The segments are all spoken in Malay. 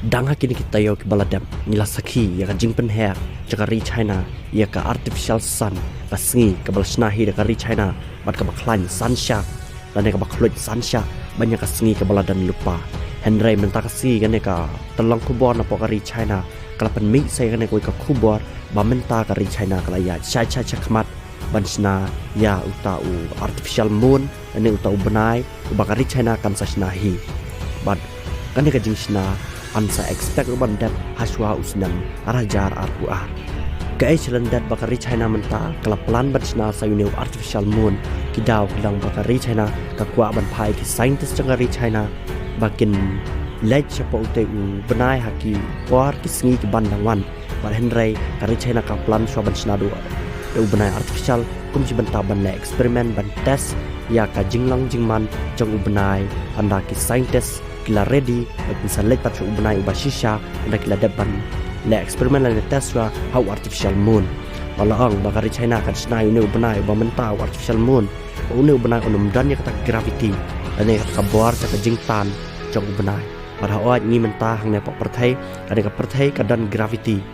Dang hakini kita yo ke baladam nila sakhi ya ka jingpen hair jaka ri China ya ka artificial sun basngi ka balsnahi da ka ri China bat ka baklan sansha dan ka baklut sansha banyak ka sngi ka baladam lupa Henry menta ka si kan ka telang kubor na po ka ri China kalapan mi sai kan ko ka kubor ba menta ka ri China kala ya cha khmat bansna ya uta u artificial moon ane uta u benai ba ka ri China kan sasnahi bat kan ka jingsna ansa expect bandat haswa usnam arajar arpuar kai chelandat bakari China menta kelapalan batsna sayune artificial moon kidaw kilang bakari China kakwa ban pai ki scientist jangari China bakin lej chapo ute u benai haki war ki sngi ki bandangwan bar henry kari China ka plan swa batsna do benai artificial kum ci banta ban le eksperimen ban test ya ka jinglang jingman jang u benai anda ki scientist kila ready bisa lek pat ubnai ubashisha anda kila depan le eksperimen le teswa how artificial moon walaang bakari China kan snai ne ubnai ba menta artificial moon une ubnai unum dan ya kata gravity ane ka bor ka jingtan jong ubnai pada awat ni menta hang ne pak perthai ane ka perthai ka dan gravity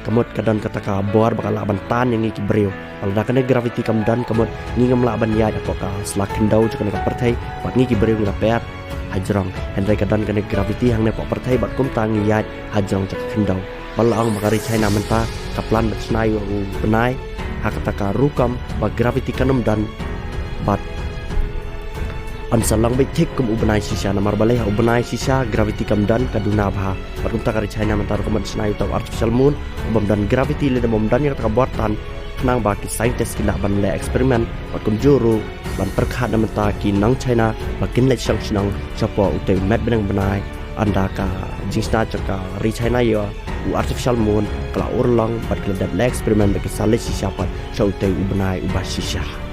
kamot kadan kata ka bor bakal aban tan yang iki breu alda kane gravity kam dan kamot ni ngam la ban ya ka slakin dau jaka ka perthai pat ni ki breu la per hajrong Henry kadan kane gravity hang ne pok perthai bat kum tangi yat hajrong cak kendau balaang makari China menta kaplan bat snai u benai hakata ka rukam ba gravity kanum dan bat ansalang bai thik kum ubnai sisa namar balai ubnai sisa gravity kam dan kaduna bha bat kum takari China menta rukum snai tau artificial moon bom dan gravity le bom dan ya ka buatan nang baki scientist kila ban le eksperimen bat kum juru ban perkhat na menta ki nang China bakin le sang snang chapo ute met benang benai anda ka jingsna chaka ri China yo u artificial moon kala urlang bat kila dat le eksperimen baki sale si siapa chaute u benai u basisha